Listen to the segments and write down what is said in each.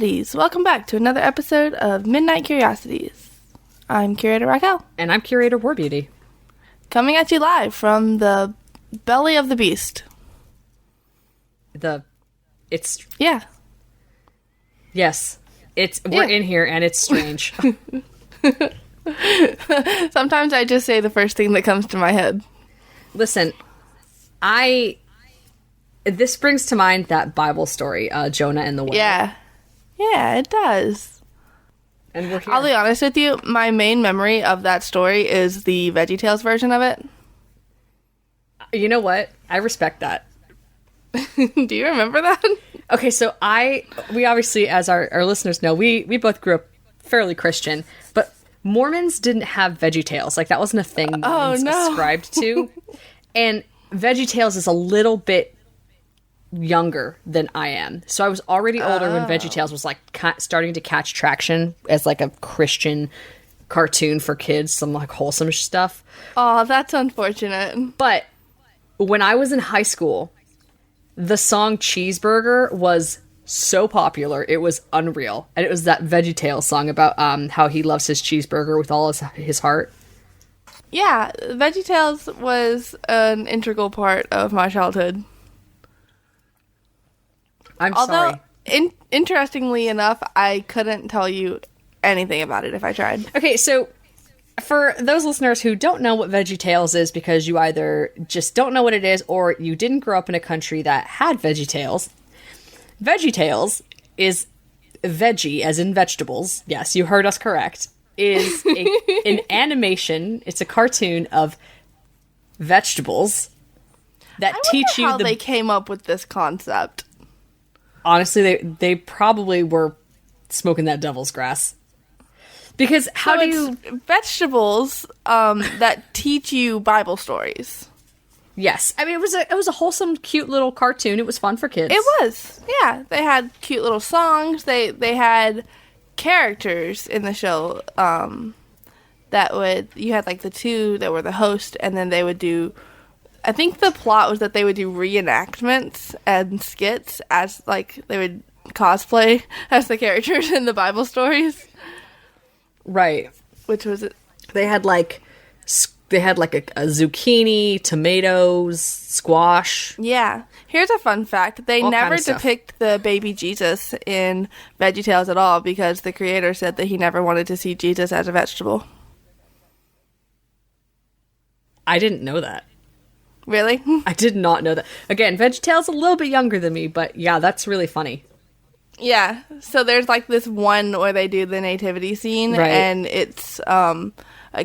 Oddities. Welcome back to another episode of Midnight Curiosities. I'm Curator Raquel. And I'm Curator Warbeauty. Coming at you live from the belly of the beast. Yeah. Yes. We're in here and it's strange. Sometimes I just say the first thing that comes to my head. Listen, this brings to mind that Bible story, Jonah and the whale. Yeah, it does. And we're here. I'll be honest with you, my main memory of that story is the VeggieTales version of it. You know what? I respect that. Do you remember that? Okay, so we obviously, as our listeners know, we both grew up fairly Christian, but Mormons didn't have VeggieTales. Like, that wasn't a thing Mormons ascribed to. And VeggieTales is a little bit younger than I am. So I was already older when VeggieTales was like starting to catch traction as like a Christian cartoon for kids, some like wholesome stuff. Oh, that's unfortunate. But when I was in high school, the song Cheeseburger was so popular, it was unreal. And it was that VeggieTales song about how he loves his cheeseburger with all his heart. Yeah, VeggieTales was an integral part of my childhood. Sorry. Interestingly enough, I couldn't tell you anything about it if I tried. Okay, so for those listeners who don't know what VeggieTales is because you either just don't know what it is or you didn't grow up in a country that had VeggieTales, VeggieTales is veggie, as in vegetables. Yes, you heard us correct. Is an animation. It's a cartoon of vegetables that teach you how they came up with this concept. Honestly, they probably were smoking that devil's grass. Because vegetables that teach you Bible stories. Yes. I mean, it was a wholesome, cute little cartoon. It was fun for kids. It was. Yeah. They had cute little songs. They had characters in the show you had like the two that were the host, and then they would do, I think the plot was that they would do reenactments and skits as like they would cosplay as the characters in the Bible stories. Right. Which was it? They had like a zucchini, tomatoes, squash. Yeah. Here's a fun fact. They never depict the baby Jesus in VeggieTales at all because the creator said that he never wanted to see Jesus as a vegetable. I didn't know that. Really? I did not know that. Again, VeggieTales a little bit younger than me, but yeah, that's really funny. Yeah. So there's like this one where they do the nativity scene, right. And it's a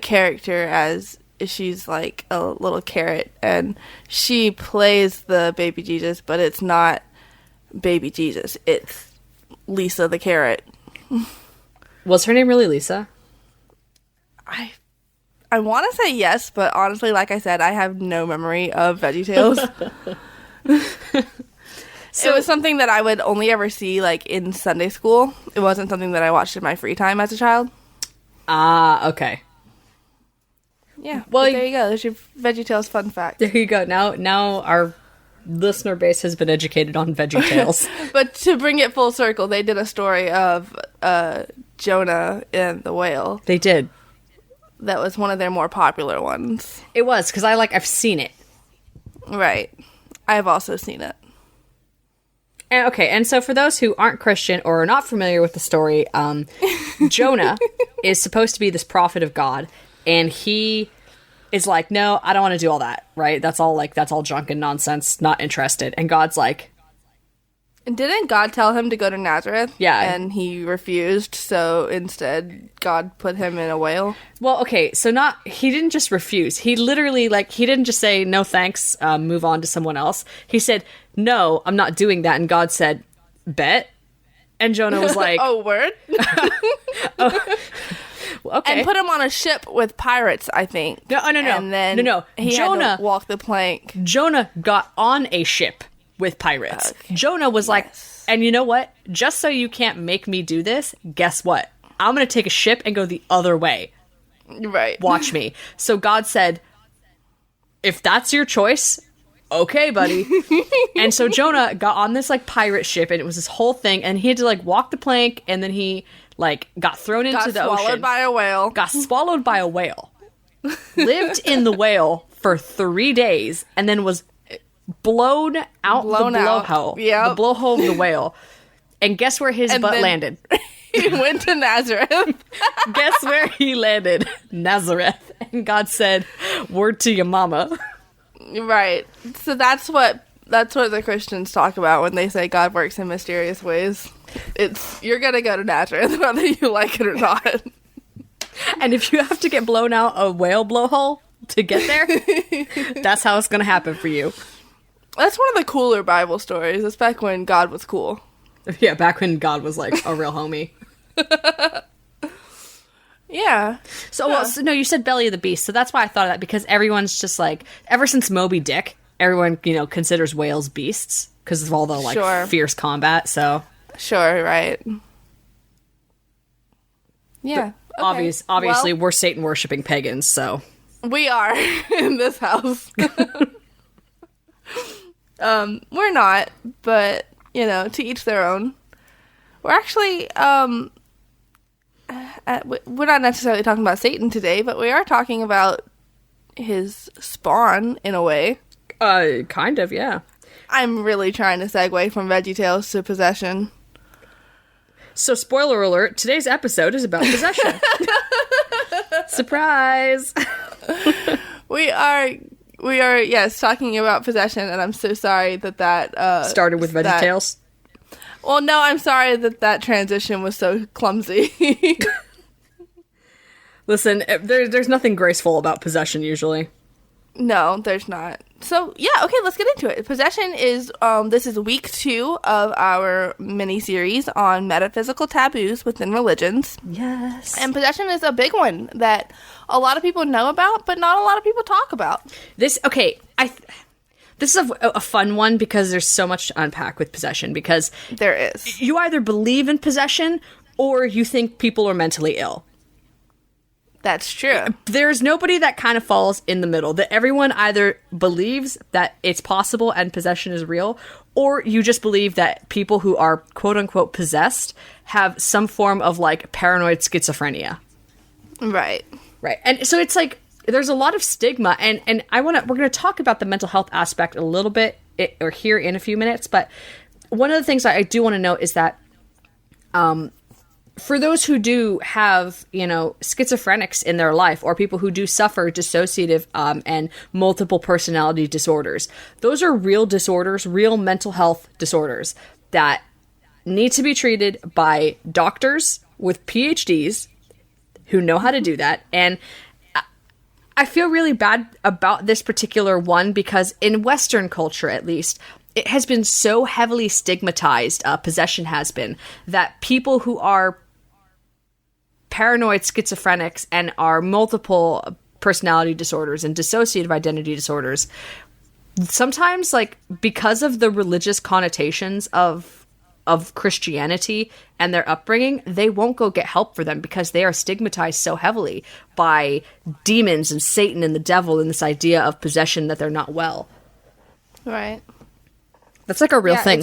character as she's like a little carrot, and she plays the baby Jesus, but it's not baby Jesus. It's Lisa the carrot. Was her name really Lisa? I want to say yes, but honestly, like I said, I have no memory of VeggieTales. So it was something that I would only ever see like in Sunday school. It wasn't something that I watched in my free time as a child. Ah, okay. Yeah. Well, there you go. There's your VeggieTales fun fact. There you go. Now our listener base has been educated on VeggieTales. But to bring it full circle, they did a story of Jonah and the whale. They did. That was one of their more popular ones. It was, because I've seen it. Right. I've also seen it. And so for those who aren't Christian or are not familiar with the story, Jonah is supposed to be this prophet of God, and he is like, no, I don't want to do all that, right? That's all junk and nonsense, not interested. And God's like... And didn't God tell him to go to Nazareth? Yeah. And he refused, so instead God put him in a whale? Well, okay, so he didn't just refuse. He literally, he didn't just say, no thanks, move on to someone else. He said, no, I'm not doing that. And God said, bet? And Jonah was like... Oh, word? Oh, okay. And put him on a ship with pirates, I think. No. And then he had to walk the plank. Jonah got on a ship with pirates. Okay. Jonah was like, and you know what? Just so you can't make me do this, guess what? I'm going to take a ship and go the other way. Right. Watch me. So God said, if that's your choice, okay, buddy. And so Jonah got on this like pirate ship, and it was this whole thing, and he had to like walk the plank, and then he like got thrown into the ocean. Got swallowed by a whale. Got swallowed by a whale. Lived in the whale for 3 days, and then was blown out the blowhole. Yeah, the blowhole of the whale. And guess where his butt landed? He went to Nazareth. Guess where he landed? Nazareth. And God said, "Word to your mama." Right. So that's what the Christians talk about when they say God works in mysterious ways. It's you're gonna go to Nazareth whether you like it or not. And if you have to get blown out a whale blowhole to get there, that's how it's gonna happen for you. That's one of the cooler Bible stories. It's back when God was cool. Yeah, back when God was like a real homie. Yeah. So no, you said belly of the beast, so that's why I thought of that, because everyone's just like, ever since Moby Dick, everyone, considers whales beasts because of all the like fierce combat. So sure, right. Yeah. Okay. Obviously, we're Satan worshipping pagans, so we are in this house. We're not, but to each their own. We're actually we're not necessarily talking about Satan today, but we are talking about his spawn in a way. Kind of, yeah. I'm really trying to segue from VeggieTales to possession. So, spoiler alert, today's episode is about possession. Surprise! We are, yes, talking about possession, and I'm so sorry that started with VeggieTales. Well, no, I'm sorry that transition was so clumsy. Listen, there's nothing graceful about possession usually. No, there's not. So, yeah, okay, let's get into it. Possession is, this is week 2 of our mini-series on metaphysical taboos within religions. Yes. And possession is a big one that a lot of people know about, but not a lot of people talk about. This is a fun one because there's so much to unpack with possession, because there is. You either believe in possession or you think people are mentally ill. That's true. There's nobody that kind of falls in the middle. That everyone either believes that it's possible and possession is real, or you just believe that people who are quote unquote possessed have some form of like paranoid schizophrenia. Right. Right. And so it's like there's a lot of stigma, and we're going to talk about the mental health aspect a little bit or here in a few minutes, but one of the things I do want to note is that for those who do have, schizophrenics in their life, or people who do suffer dissociative and multiple personality disorders, those are real disorders, real mental health disorders that need to be treated by doctors with PhDs who know how to do that. And I feel really bad about this particular one because in Western culture, at least, it has been so heavily stigmatized, possession has been, that people who are paranoid schizophrenics and are multiple personality disorders and dissociative identity disorders, sometimes, like, because of the religious connotations of Christianity and their upbringing, they won't go get help for them because they are stigmatized so heavily by demons and Satan and the devil and this idea of possession that they're not well. Right. That's like a real thing.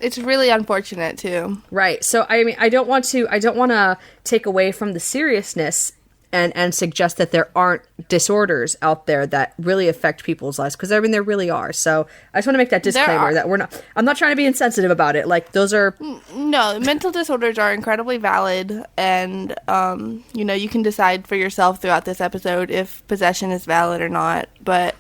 It's really unfortunate too. Right. So I mean, I don't want to take away from the seriousness and suggest that there aren't disorders out there that really affect people's lives, because I mean there really are. So I just want to make that disclaimer that I'm not trying to be insensitive about it. Like, those are no, mental disorders are incredibly valid, and you can decide for yourself throughout this episode if possession is valid or not. But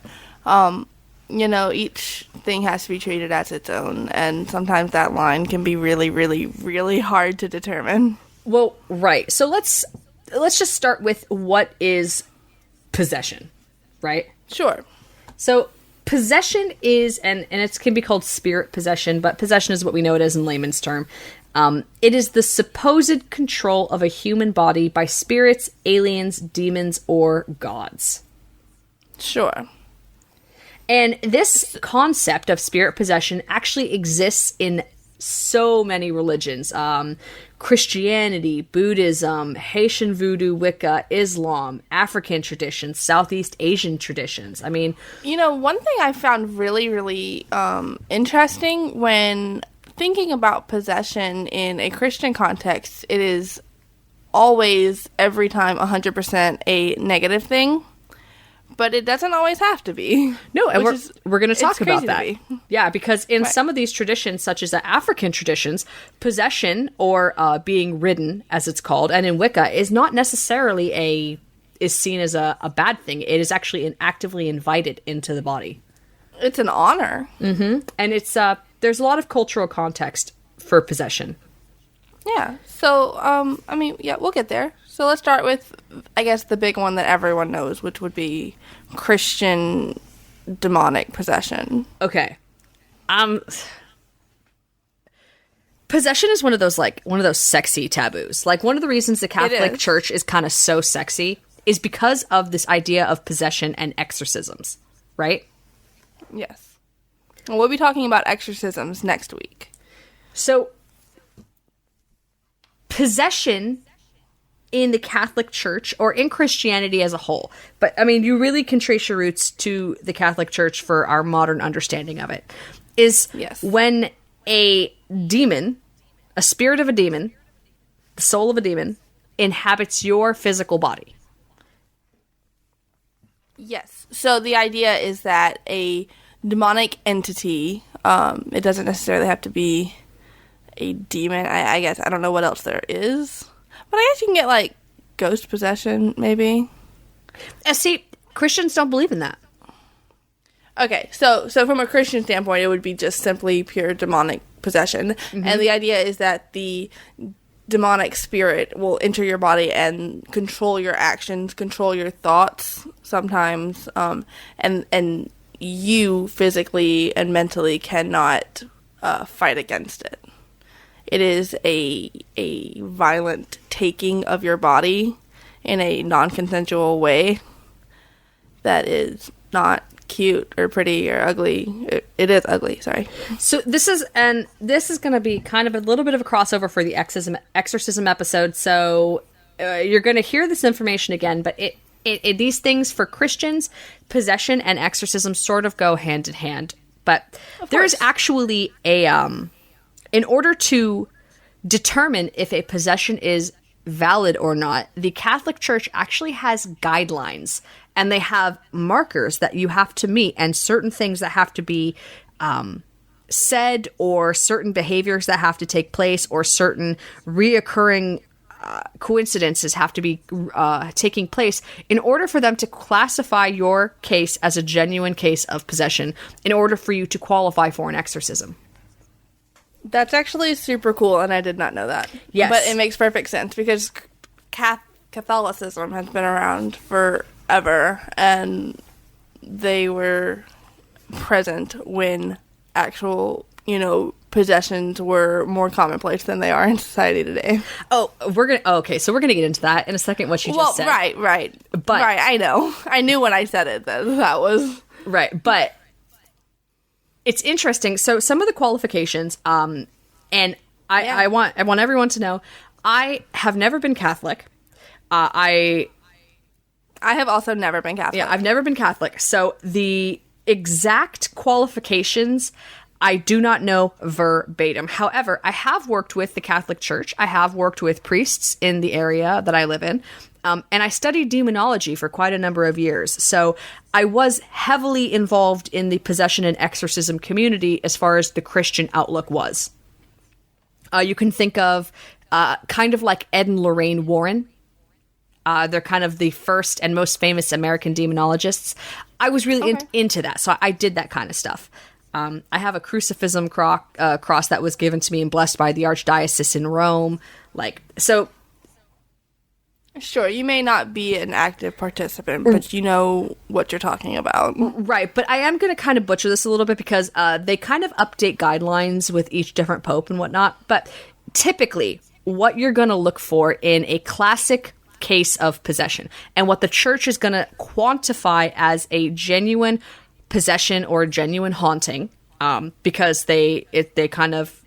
each thing has to be treated as its own, and sometimes that line can be really, really, really hard to determine. Well, right. So let's just start with what is possession, right? Sure. So possession is, and it can be called spirit possession, but possession is what we know it as in layman's term. It is the supposed control of a human body by spirits, aliens, demons, or gods. Sure. And this concept of spirit possession actually exists in so many religions. Christianity, Buddhism, Haitian voodoo, Wicca, Islam, African traditions, Southeast Asian traditions. I mean... one thing I found really, really interesting when thinking about possession in a Christian context, it is always, every time, 100% a negative thing. But it doesn't always have to be. No, and we're going to talk about that. Yeah, because in right. some of these traditions, such as the African traditions, possession, or being ridden, as it's called, and in Wicca, is not necessarily is seen as a bad thing. It is actually actively invited into the body. It's an honor. Mm-hmm. And it's there's a lot of cultural context for possession. Yeah. So, we'll get there. So let's start with, I guess, the big one that everyone knows, which would be Christian demonic possession. Okay. Possession is one of those sexy taboos. Like, one of the reasons the Catholic Church is kind of so sexy is because of this idea of possession and exorcisms, right? Yes. And we'll be talking about exorcisms next week. So, possession in the Catholic Church, or in Christianity as a whole, but I mean, you really can trace your roots to the Catholic Church for our modern understanding of it, is when a demon, a spirit of a demon, the soul of a demon, inhabits your physical body. Yes. So the idea is that a demonic entity, it doesn't necessarily have to be a demon. I guess, I don't know what else there is. But I guess you can get, like, ghost possession, maybe. See, Christians don't believe in that. Okay, so from a Christian standpoint, it would be just simply pure demonic possession. Mm-hmm. And the idea is that the demonic spirit will enter your body and control your actions, control your thoughts sometimes, and you physically and mentally cannot fight against it. It is a violent taking of your body in a non-consensual way that is not cute or pretty or ugly. It is ugly, sorry. So this is going to be kind of a little bit of a crossover for the exorcism episode. So you're going to hear this information again, but these things for Christians, possession and exorcism sort of go hand in hand. But there is actually in order to determine if a possession is valid or not, the Catholic Church actually has guidelines, and they have markers that you have to meet, and certain things that have to be said, or certain behaviors that have to take place, or certain reoccurring coincidences have to be taking place in order for them to classify your case as a genuine case of possession, in order for you to qualify for an exorcism. That's actually super cool, and I did not know that. Yes. But it makes perfect sense, because Catholicism has been around forever, and they were present when actual, possessions were more commonplace than they are in society today. Oh, so we're gonna get into that in a second, what you just said. Right. But I know. I knew when I said it that was... Right, but... It's interesting. So some of the qualifications, and I want everyone to know, I have never been Catholic. I have also never been Catholic. Yeah, I've never been Catholic. So the exact qualifications, I do not know verbatim. However, I have worked with the Catholic Church. I have worked with priests in the area that I live in. And I studied demonology for quite a number of years. So I was heavily involved in the possession and exorcism community as far as the Christian outlook was. You can think of kind of like Ed and Lorraine Warren. They're kind of the first and most famous American demonologists. I was really into that, so I did that kind of stuff. I have a crucifixum cross that was given to me and blessed by the Archdiocese in Rome. Sure, you may not be an active participant, but you know what you're talking about. Right, but I am going to kind of butcher this a little bit, because they kind of update guidelines with each different pope and whatnot. But typically, what you're going to look for in a classic case of possession, and what the church is going to quantify as a genuine possession or genuine haunting, because they kind of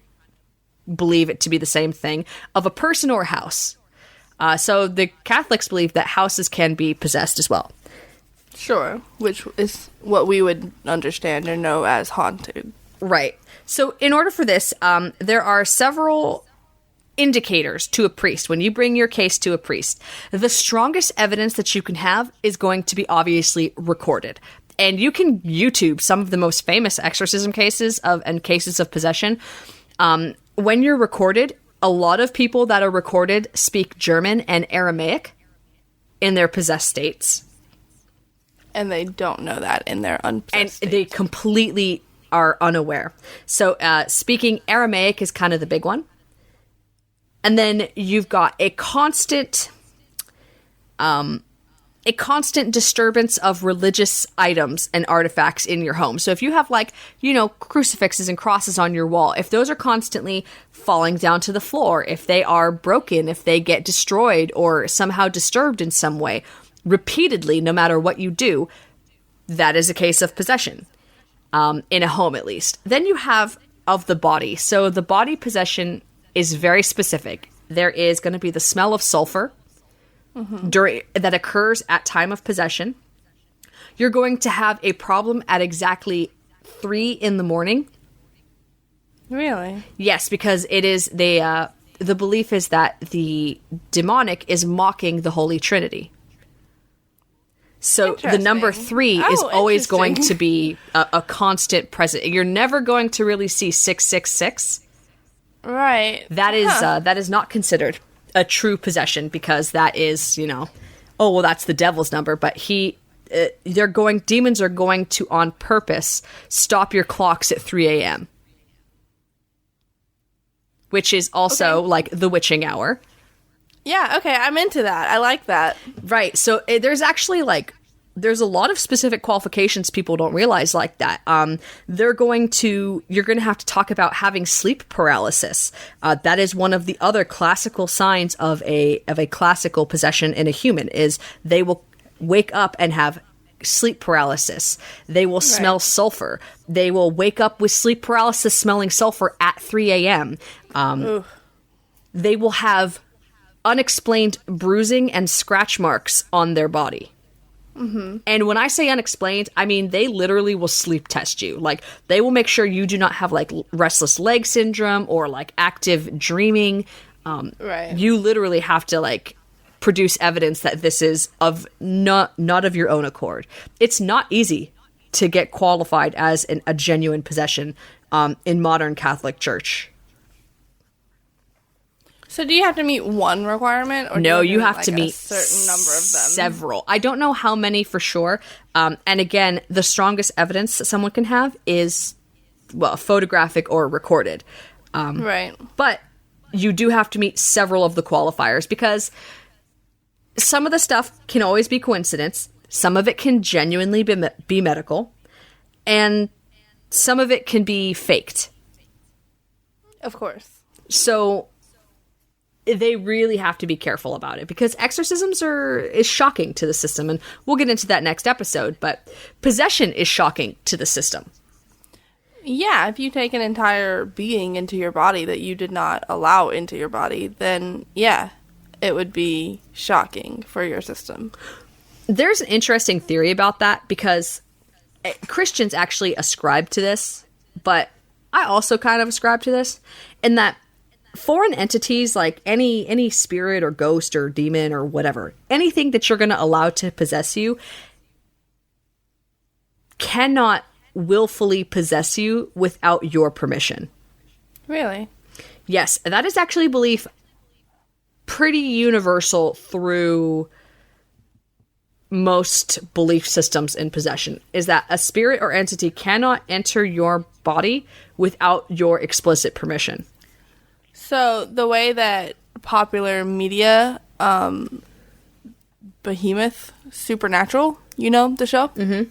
believe it to be the same thing, of a person or a house. So the Catholics believe that houses can be possessed as well. Sure, which is what we would understand or know as haunted. Right. So in order for this, there are several indicators to a priest. When you bring your case to a priest, the strongest evidence that you can have is going to be obviously recorded. And you can YouTube some of the most famous exorcism cases and cases of possession. When you're recorded, a lot of people that are recorded speak German and Aramaic in their possessed states. And they don't know that in their unpossessed states. They completely are unaware. So speaking Aramaic is kind of the big one. And then you've got a constant disturbance of religious items and artifacts in your home. So if you have crucifixes and crosses on your wall, if those are constantly falling down to the floor, if they are broken, if they get destroyed or somehow disturbed in some way, repeatedly, no matter what you do, that is a case of possession, in a home at least. Then you have of the body. So the body possession is very specific. There is going to be the smell of sulfur that occurs at time of possession. You're going to have a problem at exactly 3 a.m. Really? Yes, because it is the belief is that the demonic is mocking the Holy Trinity. So the number 3 is always going to be a constant present. You're never going to really see 666. Right. That is not considered a true possession, because that is, that's the devil's number. But demons are going to on purpose stop your clocks at 3 a.m., which is also like the witching hour. Yeah, okay, I'm into that. I like that. Right. So there's actually there's a lot of specific qualifications people don't realize like that. You're going to have to talk about having sleep paralysis. That is one of the other classical signs of a classical possession in a human, is they will wake up and have sleep paralysis. They will smell sulfur. They will wake up with sleep paralysis smelling sulfur at 3 a.m. They will have unexplained bruising and scratch marks on their body. Mm-hmm. And when I say unexplained, I mean they literally will sleep test you. They will make sure you do not have restless leg syndrome or active dreaming. You literally have to produce evidence that this is of not of your own accord. It's not easy to get qualified as a genuine possession in modern Catholic Church. So do you have to meet one requirement? Or no, you have to meet a certain number of them? Several. I don't know how many for sure. And again, the strongest evidence that someone can have is, photographic or recorded. Right. But you do have to meet several of the qualifiers, because some of the stuff can always be coincidence. Some of it can genuinely be medical. And some of it can be faked. Of course. So they really have to be careful about it, because exorcisms is shocking to the system, and we'll get into that next episode, but possession is shocking to the system. Yeah, if you take an entire being into your body that you did not allow into your body, then yeah, it would be shocking for your system. There's an interesting theory about that, because Christians actually ascribe to this, but I also kind of ascribe to this, in that foreign entities, like any spirit or ghost or demon or whatever, anything that you're going to allow to possess you, cannot willfully possess you without your permission. Really? Yes, that is actually a belief pretty universal through most belief systems in possession, is that a spirit or entity cannot enter your body without your explicit permission. So the way that popular media, Behemoth, Supernatural, the show? Mm-hmm.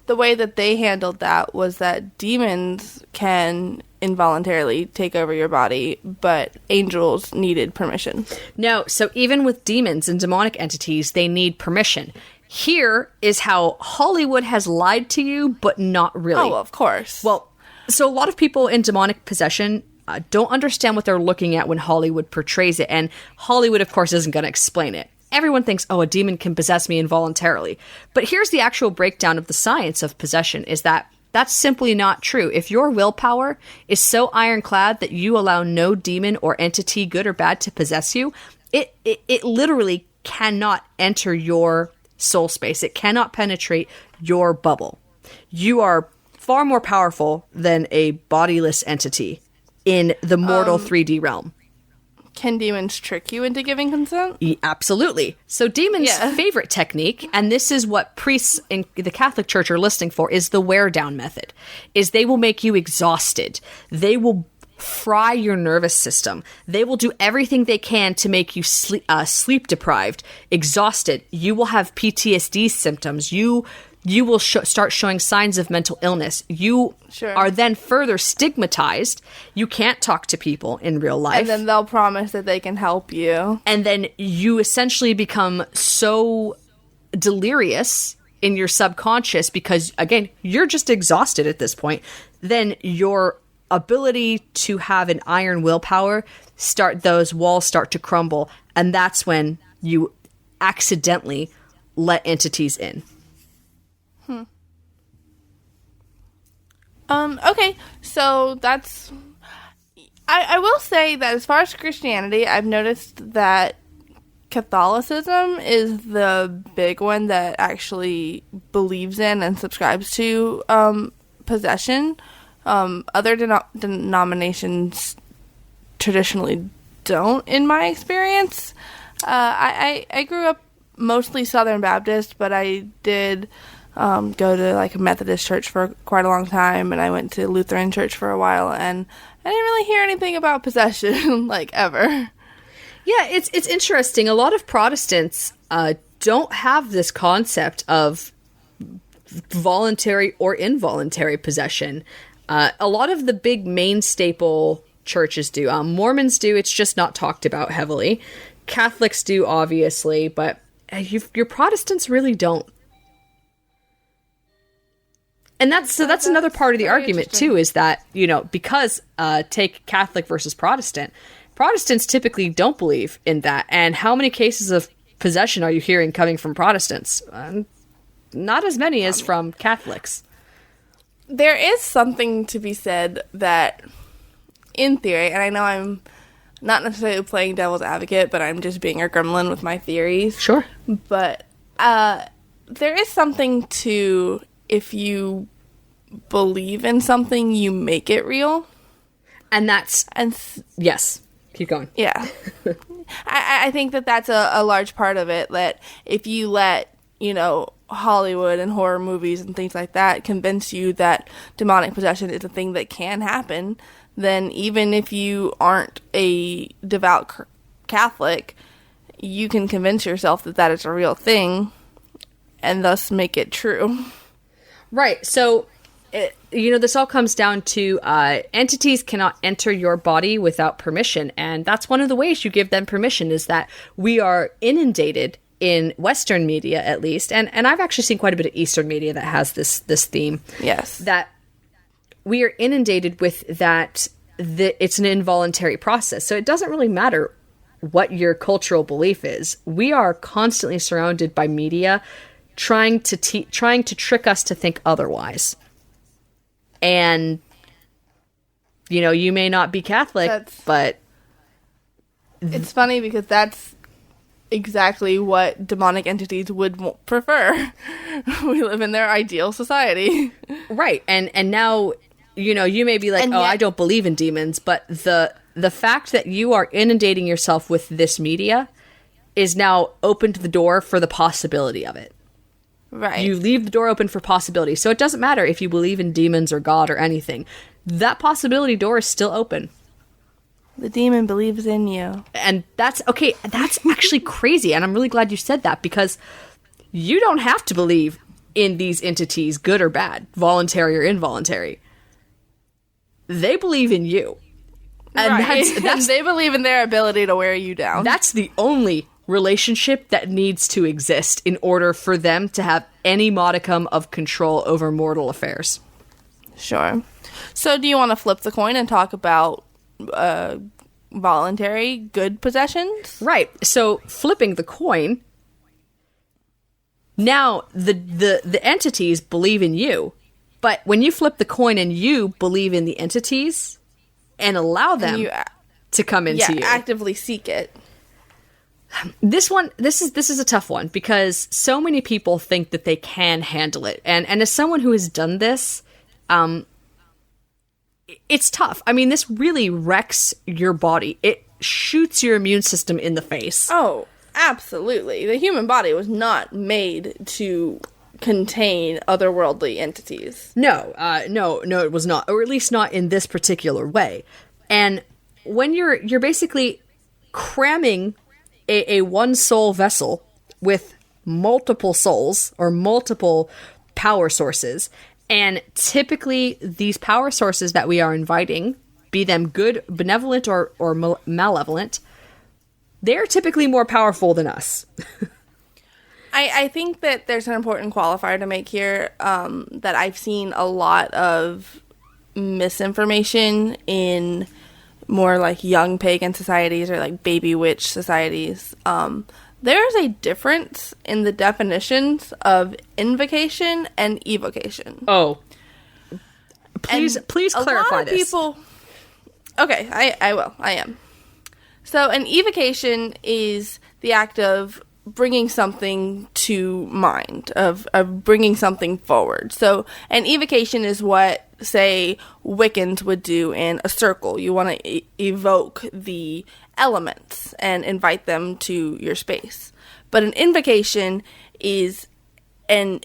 The way that they handled that was that demons can involuntarily take over your body, but angels needed permission. No, so even with demons and demonic entities, they need permission. Here is how Hollywood has lied to you, but not really. Oh, of course. Well, so a lot of people in demonic possession don't understand what they're looking at when Hollywood portrays it. And Hollywood, of course, isn't going to explain it. Everyone thinks, oh, a demon can possess me involuntarily. But here's the actual breakdown of the science of possession, is that that's simply not true. If your willpower is so ironclad that you allow no demon or entity, good or bad, to possess you, it literally cannot enter your soul space. It cannot penetrate your bubble. You are far more powerful than a bodiless entity in the mortal 3D realm. Can demons trick you into giving consent? Absolutely. So demons' favorite technique, and this is what priests in the Catholic Church are listening for, is the wear-down method, is they will make you exhausted. They will fry your nervous system. They will do everything they can to make you sleep deprived, exhausted. You will have PTSD symptoms. You will start showing signs of mental illness. You are then further stigmatized. You can't talk to people in real life. And then they'll promise that they can help you. And then you essentially become so delirious in your subconscious because, again, you're just exhausted at this point. Then your ability to have an iron willpower, those walls start to crumble. And that's when you accidentally let entities in. Okay, so that's... I will say that as far as Christianity, I've noticed that Catholicism is the big one that actually believes in and subscribes to possession. Other denominations traditionally don't, in my experience. I grew up mostly Southern Baptist, but I did... go to like a Methodist church for quite a long time, and I went to Lutheran church for a while, and I didn't really hear anything about possession, like, ever. Yeah, it's interesting. A lot of Protestants don't have this concept of voluntary or involuntary possession. A lot of the big main staple churches do. Mormons do. It's just not talked about heavily. Catholics do, obviously, but your Protestants really don't. And that's another part of the argument too, is that, because take Catholic versus Protestant, Protestants typically don't believe in that. And how many cases of possession are you hearing coming from Protestants? Not as many as from Catholics. There is something to be said that, in theory, and I know I'm not necessarily playing devil's advocate, but I'm just being a gremlin with my theories. Sure. But there is something to... if you believe in something, you make it real. And that's... yes. Keep going. Yeah. I think that that's a large part of it, that if you let, Hollywood and horror movies and things like that convince you that demonic possession is a thing that can happen, then even if you aren't a devout Catholic, you can convince yourself that that is a real thing and thus make it true. Right. So, this all comes down to entities cannot enter your body without permission. And that's one of the ways you give them permission, is that we are inundated in Western media, at least. And I've actually seen quite a bit of Eastern media that has this theme. Yes. That we are inundated with that it's an involuntary process. So it doesn't really matter what your cultural belief is. We are constantly surrounded by media trying to trick us to think otherwise. And, you may not be Catholic, but... It's funny because that's exactly what demonic entities would prefer. We live in their ideal society. Right. And now, you may be like, I don't believe in demons, but the fact that you are inundating yourself with this media is now opened the door for the possibility of it. Right. You leave the door open for possibility. So it doesn't matter if you believe in demons or God or anything. That possibility door is still open. The demon believes in you. And that's actually crazy. And I'm really glad you said that, because you don't have to believe in these entities, good or bad, voluntary or involuntary. They believe in you. And right. That's they believe in their ability to wear you down. That's the only relationship that needs to exist in order for them to have any modicum of control over mortal affairs. Sure. So do you want to flip the coin and talk about voluntary good possessions. Right. So flipping the coin, now the entities believe in you. But when you flip the coin and you believe in the entities and allow them to come into you. Actively seek it. This is a tough one because so many people think that they can handle it. And as someone who has done this, it's tough. I mean, this really wrecks your body. It shoots your immune system in the face. Oh, absolutely. The human body was not made to contain otherworldly entities. No, it was not, or at least not in this particular way. And when you're basically cramming a one soul vessel with multiple souls or multiple power sources, and typically these power sources that we are inviting, be them good, benevolent, or malevolent, they're typically more powerful than us. I think that there's an important qualifier to make here, that I've seen a lot of misinformation in more like young pagan societies or like baby witch societies. There's a difference in the definitions of invocation and evocation. Oh. Please clarify this. People... Okay, I will. I am. So an evocation is the act of bringing something to mind, of bringing something forward. So an evocation is what, say, Wiccans would do in a circle. You want to evoke the elements and invite them to your space. But an invocation is an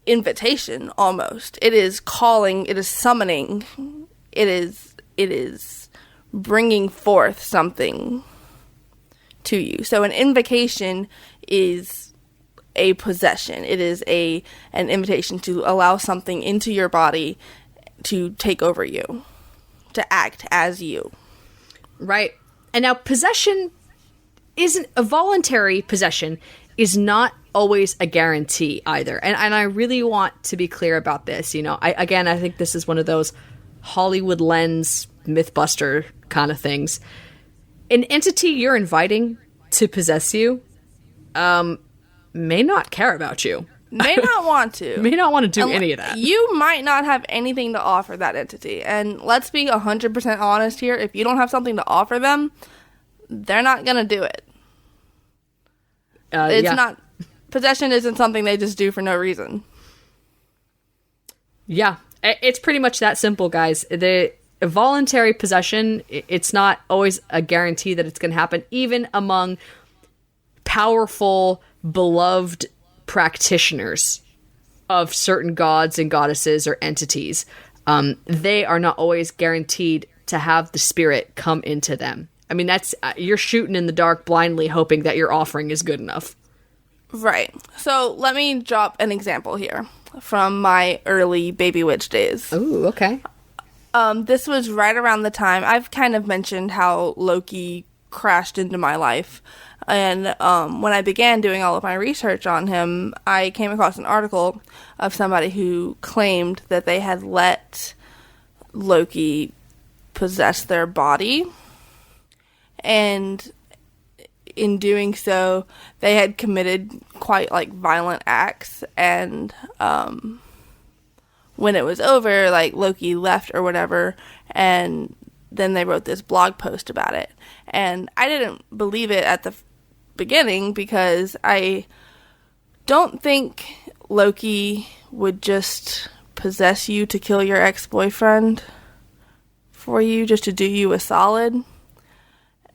invitation, almost. It is calling, it is summoning, it is bringing forth something to you. So an invocation is a possession. It is an invitation to allow something into your body to take over you, to act as you. Right. And now possession isn't a voluntary possession is not always a guarantee either. And I really want to be clear about this. You know, I think this is one of those Hollywood lens Mythbuster kind of things. An entity you're inviting to possess you may not care about you. May not want to. May not want to do any of that. You might not have anything to offer that entity. And let's be 100% honest here. If you don't have something to offer them, they're not going to do it. It's not... Possession isn't something they just do for no reason. Yeah. It's pretty much that simple, guys. The voluntary possession, it's not always a guarantee that it's going to happen, even among powerful, beloved practitioners of certain gods and goddesses or entities. They are not always guaranteed to have the spirit come into them. I mean, that's you're shooting in the dark blindly hoping that your offering is good enough. Right. So let me drop an example here from my early baby witch days. Ooh, okay. This was right around the time I've kind of mentioned how Loki crashed into my life. And when I began doing all of my research on him, I came across an article of somebody who claimed that they had let Loki possess their body. And in doing so, they had committed quite like violent acts. And when it was over, like Loki left or whatever, and then they wrote this blog post about it. And I didn't believe it at the beginning because I don't think Loki would just possess you to kill your ex-boyfriend for you, just to do you a solid.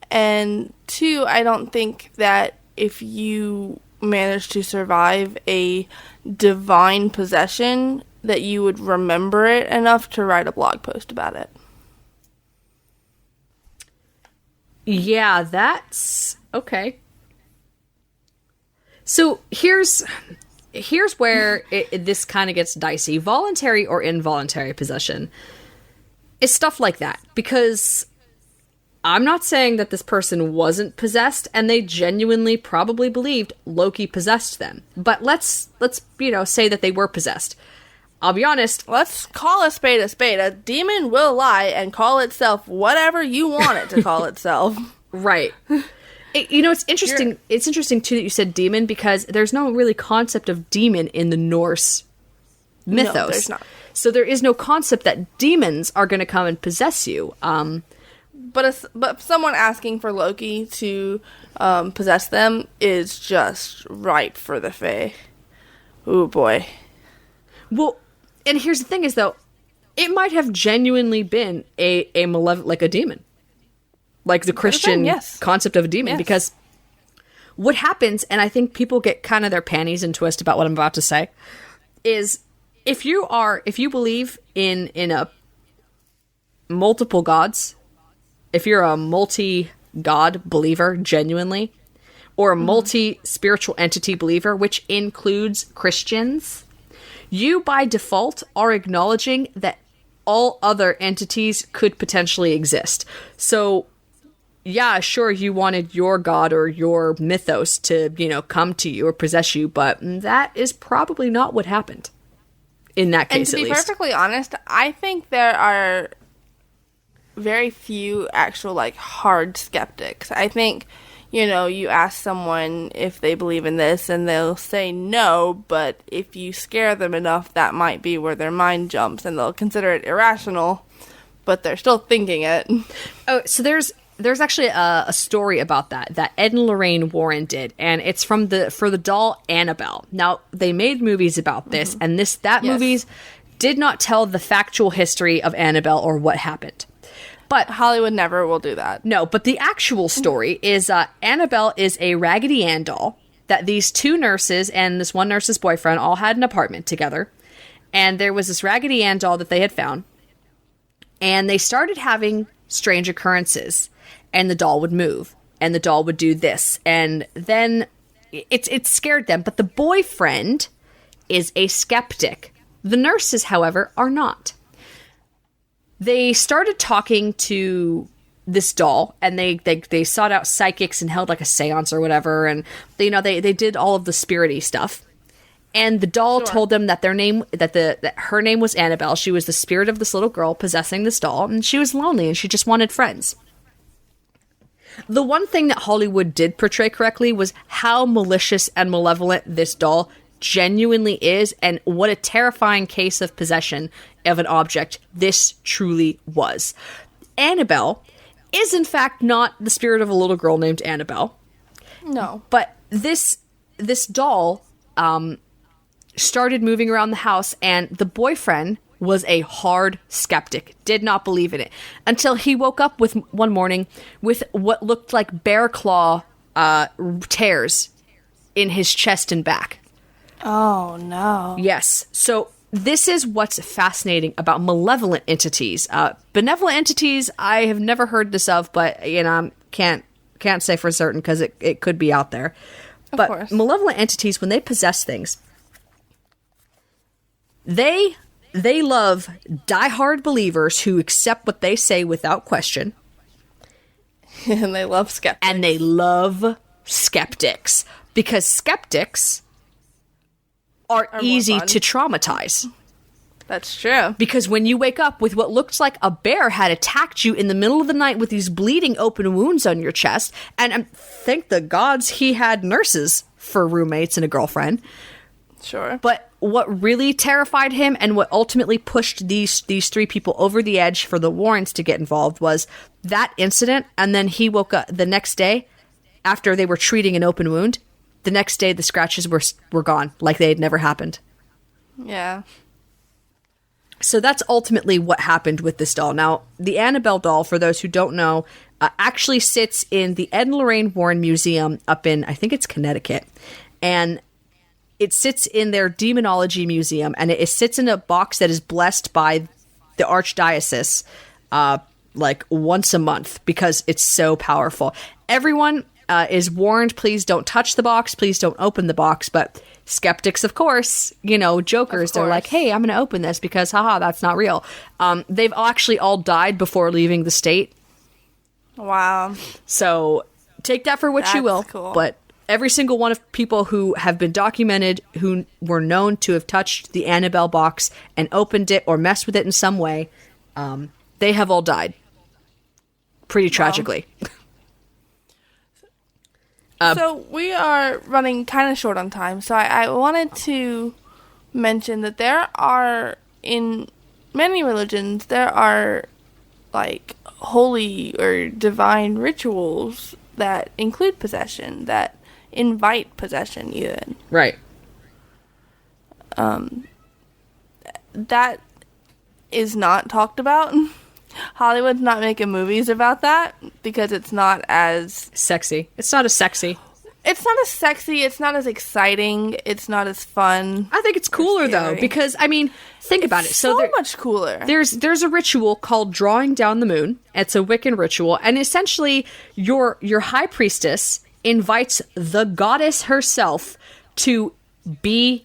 And two, I don't think that if you manage to survive a divine possession, that you would remember it enough to write a blog post about it. Yeah, that's okay. So here's where this kind of gets dicey. Voluntary or involuntary possession is stuff like that, because I'm not saying that this person wasn't possessed, and they genuinely probably believed Loki possessed them. But let's say that they were possessed. I'll be honest. Let's call a spade a spade. A demon will lie and call itself whatever you want it to call itself. Right. It's interesting. It's interesting, too, that you said demon, because there's no really concept of demon in the Norse mythos. No, there's not. So there is no concept that demons are going to come and possess you. But someone asking for Loki to possess them is just right for the Fae. Ooh, boy. Well, and here's the thing is, though, it might have genuinely been a malevolent, like a demon. Like the Christian concept of a demon. Yes. Because what happens, and I think people get kind of their panties in twist about what I'm about to say, is if you believe in a multiple gods, if you're a multi-god believer, genuinely, or a multi-spiritual entity believer, which includes Christians, you by default are acknowledging that all other entities could potentially exist. So, yeah, sure, you wanted your god or your mythos to, come to you or possess you, but that is probably not what happened. In that case, at least. And to be perfectly honest, I think there are very few actual, hard skeptics. I think, you ask someone if they believe in this, and they'll say no, but if you scare them enough, that might be where their mind jumps, and they'll consider it irrational, but they're still thinking it. Oh, so there's actually a story about that Ed and Lorraine Warren did, and it's for the doll Annabelle. Now, they made movies about this, and movies did not tell the factual history of Annabelle or what happened. But Hollywood never will do that. No, but the actual story is Annabelle is a Raggedy Ann doll that these two nurses and this one nurse's boyfriend all had an apartment together. And there was this Raggedy Ann doll that they had found. And they started having strange occurrences. And the doll would move. And the doll would do this. And then it scared them. But the boyfriend is a skeptic. The nurses, however, are not. They started talking to this doll, and they sought out psychics and held like a seance or whatever, and they did all of the spirity stuff. And the doll told them that that her name was Annabelle. She was the spirit of this little girl possessing this doll, and she was lonely and she just wanted friends. The one thing that Hollywood did portray correctly was how malicious and malevolent this doll genuinely is, and what a terrifying case of possession of an object this truly was. Annabelle is in fact not the spirit of a little girl named Annabelle. No. But this doll started moving around the house, and the boyfriend was a hard skeptic, did not believe in it, until he woke up one morning with what looked like bear claw tears in his chest and back. Oh, no. Yes. So this is what's fascinating about malevolent entities. Benevolent entities, I have never heard this of, but can't say for certain because it could be out there. But course. Malevolent entities, when they possess things, they love diehard believers who accept what they say without question. And they love skeptics. And they love skeptics. Because skeptics are easy to traumatize. That's true. Because when you wake up with what looks like a bear had attacked you in the middle of the night with these bleeding open wounds on your chest, and thank the gods he had nurses for roommates and a girlfriend. Sure. But what really terrified him, and what ultimately pushed these three people over the edge for the Warrens to get involved, was that incident. And then he woke up the next day after they were treating an open wound. The next day, the scratches were gone, like they had never happened. Yeah. So that's ultimately what happened with this doll. Now, the Annabelle doll, for those who don't know, actually sits in the Ed and Lorraine Warren Museum up in, I think it's Connecticut. And it sits in their demonology museum, and it sits in a box that is blessed by the archdiocese once a month because it's so powerful. Everyone is warned, please don't touch the box, please don't open the box, but skeptics, of course, jokers, they're like, hey, I'm going to open this because, haha, that's not real. They've actually all died before leaving the state. Wow. So take that for what you will, cool. but every single one of people who have been documented who were known to have touched the Annabelle box and opened it or messed with it in some way, they have all died. Pretty tragically. So we are running kind of short on time, so I wanted to mention that there are, in many religions, there are like holy or divine rituals that include possession, that invite possession even. Right. That is not talked about. Hollywood's not making movies about that because it's not as sexy. It's not as sexy. It's not as sexy. It's not as exciting. It's not as fun. I think it's cooler though, because I mean, think about it. So much cooler. There's a ritual called drawing down the moon. It's a Wiccan ritual, and essentially your high priestess invites the goddess herself to be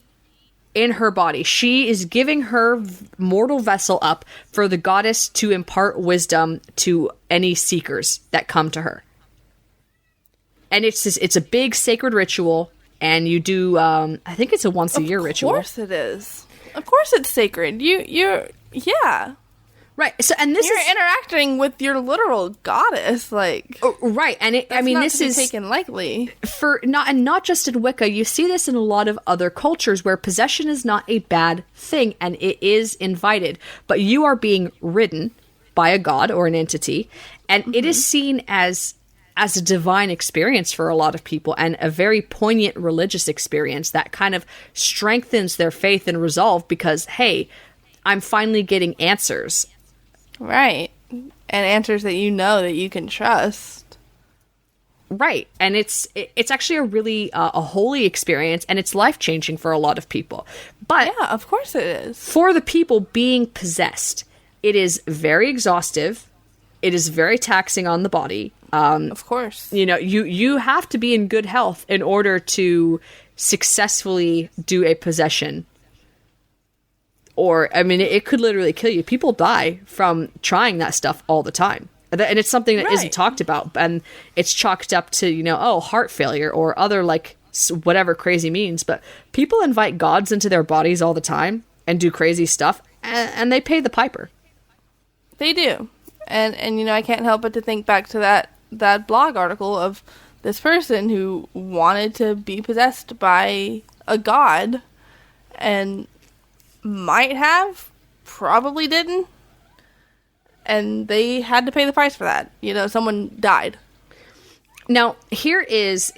in her body. She is giving her mortal vessel up for the goddess to impart wisdom to any seekers that come to her. And it's a big sacred ritual, and you do, I think it's a once a year ritual. Of course it is. Of course it's sacred. Yeah. Right. So, and you're interacting with your literal goddess, like right. And this is taken lightly for not just in Wicca. You see this in a lot of other cultures where possession is not a bad thing, and it is invited, but you are being ridden by a god or an entity, and it is seen as a divine experience for a lot of people, and a very poignant religious experience that kind of strengthens their faith and resolve because, hey, I'm finally getting answers. Right. And answers that that you can trust. Right. And it's actually a really a holy experience, and it's life-changing for a lot of people. But yeah, of course it is. For the people being possessed, it is very exhaustive. It is very taxing on the body. Of course. You have to be in good health in order to successfully do a possession. Or, I mean, it could literally kill you. People die from trying that stuff all the time. And it's something that isn't talked about. And it's chalked up to, heart failure or other, whatever crazy means. But people invite gods into their bodies all the time and do crazy stuff. And they pay the piper. They do. And I can't help but to think back to that blog article of this person who wanted to be possessed by a god and probably didn't, and they had to pay the price for that. Someone died. Now, here's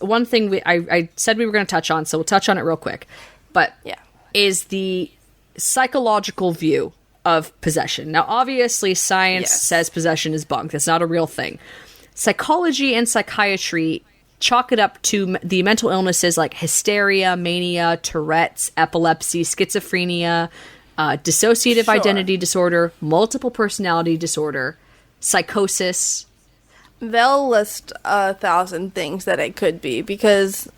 one thing I said we were going to touch on, so we'll touch on it real quick. But is the psychological view of possession. Now, obviously, science says possession is bunk. That's not a real thing. Psychology and psychiatry chalk it up to the mental illnesses like hysteria, mania, Tourette's, epilepsy, schizophrenia, dissociative identity disorder, multiple personality disorder, psychosis. They'll list 1,000 things that it could be, because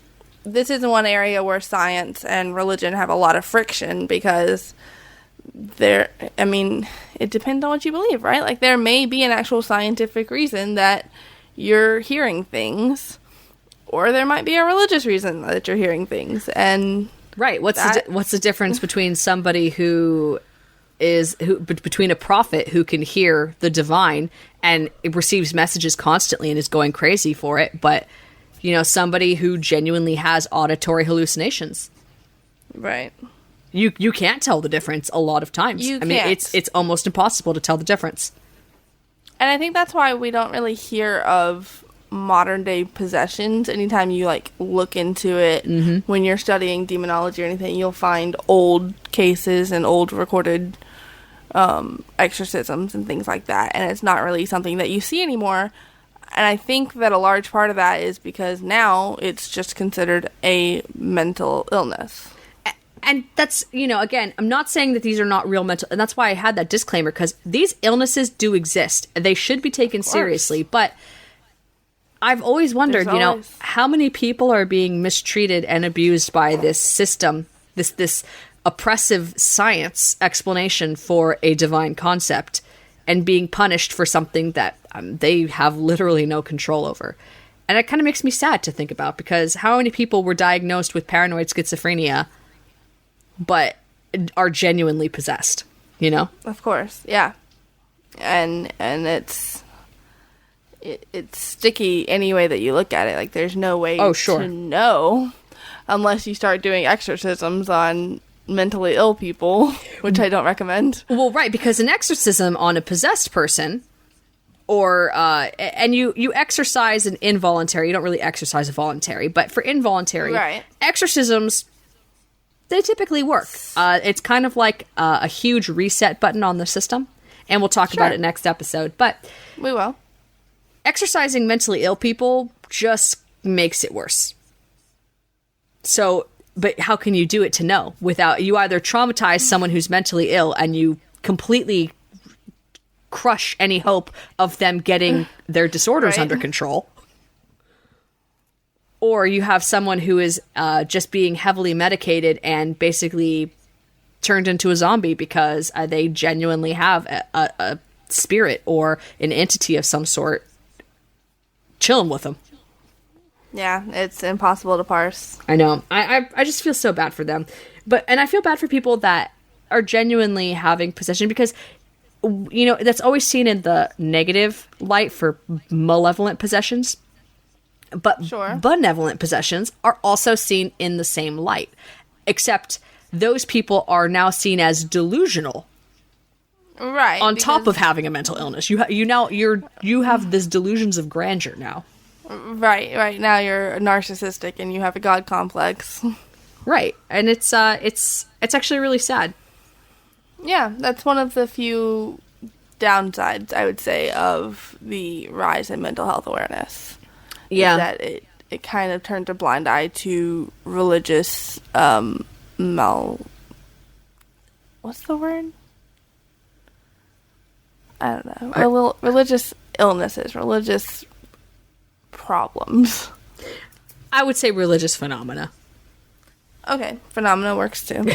this is one area where science and religion have a lot of friction, because it depends on what you believe, right? Like, there may be an actual scientific reason that you're hearing things, or there might be a religious reason that you're hearing things. And right, what's the difference between somebody between a prophet who can hear the divine and receives messages constantly and is going crazy for it, but somebody who genuinely has auditory hallucinations? Right. You can't tell the difference a lot of times. It's almost impossible to tell the difference. And I think that's why we don't really hear of modern day possessions. Anytime you look into it, when you're studying demonology or anything, you'll find old cases and old recorded exorcisms and things like that, and it's not really something that you see anymore. And I think that a large part of that is because now it's just considered a mental illness. And that's, again, I'm not saying that these are not real mental, and that's why I had that disclaimer, because these illnesses do exist. They should be taken seriously, but I've always wondered, how many people are being mistreated and abused by this system, this oppressive science explanation for a divine concept, and being punished for something that they have literally no control over. And it kind of makes me sad to think about, because how many people were diagnosed with paranoid schizophrenia but are genuinely possessed, you know? Of course, yeah. And it's sticky any way that you look at it. Like, there's no way to know unless you start doing exorcisms on mentally ill people, which I don't recommend. Well, right, because an exorcism on a possessed person, or and you exercise an involuntary, you don't really exercise a voluntary, but for involuntary exorcisms, they typically work. It's kind of like a huge reset button on the system, and we'll talk about it next episode, but we will. Exercising mentally ill people just makes it worse. So, but how can you do it to know? Without, you either traumatize someone who's mentally ill and you completely crush any hope of them getting their disorders under control, or you have someone who is just being heavily medicated and basically turned into a zombie because they genuinely have a spirit or an entity of some sort chilling with them. Yeah, it's impossible to parse. I know. I just feel so bad for them. And I feel bad for people that are genuinely having possession, because, you know, that's always seen in the negative light for malevolent possessions. But benevolent possessions are also seen in the same light. Except those people are now seen as delusional. Right. On top of having a mental illness. You have this delusions of grandeur now. Right now you're narcissistic and you have a god complex. Right. And it's actually really sad. Yeah, that's one of the few downsides, I would say, of the rise in mental health awareness. Yeah. That it kind of turned a blind eye to religious what's the word? I don't know. Religious illnesses, religious problems. I would say religious phenomena. Okay, phenomena works too.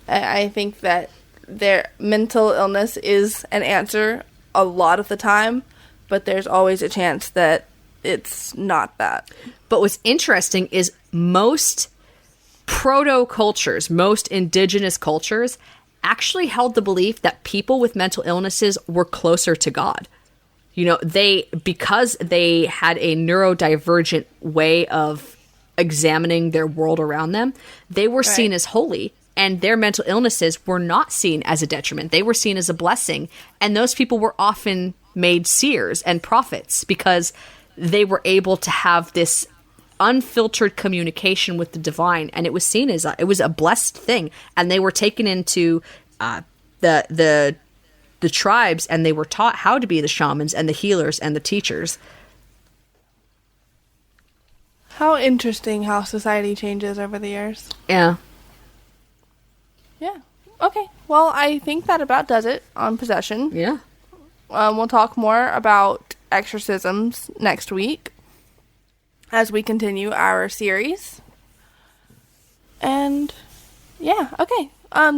I think that their mental illness is an answer a lot of the time, but there's always a chance that it's not that. But what's interesting is most proto-cultures, most indigenous cultures, actually held the belief that people with mental illnesses were closer to God. You know, because they had a neurodivergent way of examining their world around them, they were seen as holy, and their mental illnesses were not seen as a detriment. They were seen as a blessing, and those people were often made seers and prophets because they were able to have this unfiltered communication with the divine, and it was seen as it was a blessed thing, and they were taken into the tribes, and they were taught how to be the shamans and the healers and the teachers. How interesting how society changes over the years. Yeah. Okay, well, I think that about does it on possession. Yeah. We'll talk more about exorcisms next week as we continue our series. And yeah, okay.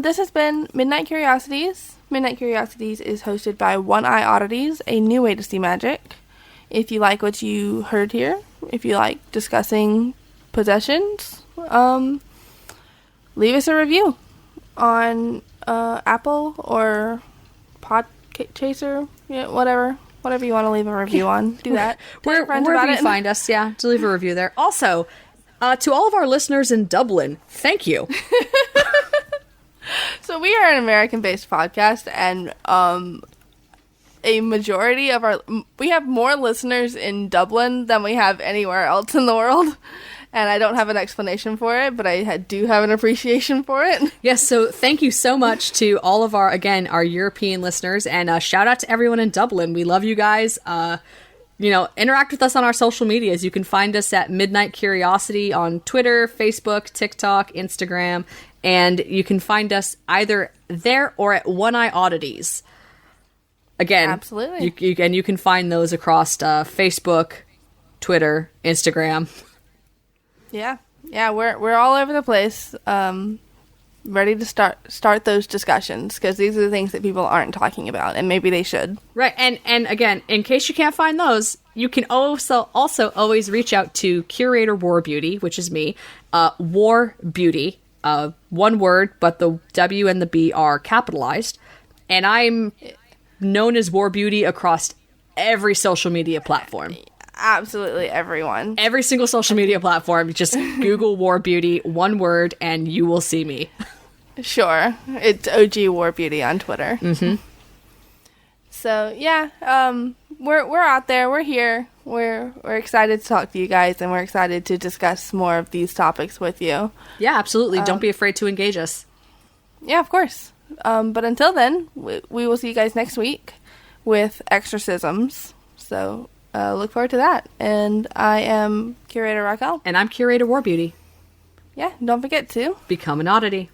This has been Midnight Curiosities. Midnight Curiosities is hosted by One Eye Oddities, a new way to see magic. If you like what you heard here, if you like discussing possessions, leave us a review on Apple or Podchaser, whatever you want to leave a review on. Do that. Wherever you find us, to leave a review there. Also, to all of our listeners in Dublin, thank you. So we are an American-based podcast, and a majority of we have more listeners in Dublin than we have anywhere else in the world. And I don't have an explanation for it, but I do have an appreciation for it. Yes, so thank you so much to all of our European listeners, and shout out to everyone in Dublin. We love you guys. Interact with us on our social medias. You can find us at Midnight Curiosity on Twitter, Facebook, TikTok, Instagram, and you can find us either there or at One Eye Oddities. Again, absolutely. You can find those across Facebook, Twitter, Instagram. Yeah, we're all over the place, ready to start those discussions, because these are the things that people aren't talking about, and maybe they should. Right, and again, in case you can't find those, you can also always reach out to Curator War Beauty, which is me, War Beauty, one word, but the W and the B are capitalized. And I'm known as War Beauty across every social media platform. Absolutely everyone. Every single social media platform. Just Google War Beauty, one word, and you will see me. Sure. It's OG War Beauty on Twitter. Mm-hmm. So, yeah, we're out there. We're here. We're excited to talk to you guys, and we're excited to discuss more of these topics with you. Yeah, absolutely. Don't be afraid to engage us. Yeah, of course. But until then, we will see you guys next week with exorcisms. So, look forward to that. And I am Curator Raquel. And I'm Curator War Beauty. Yeah, don't forget to become an oddity.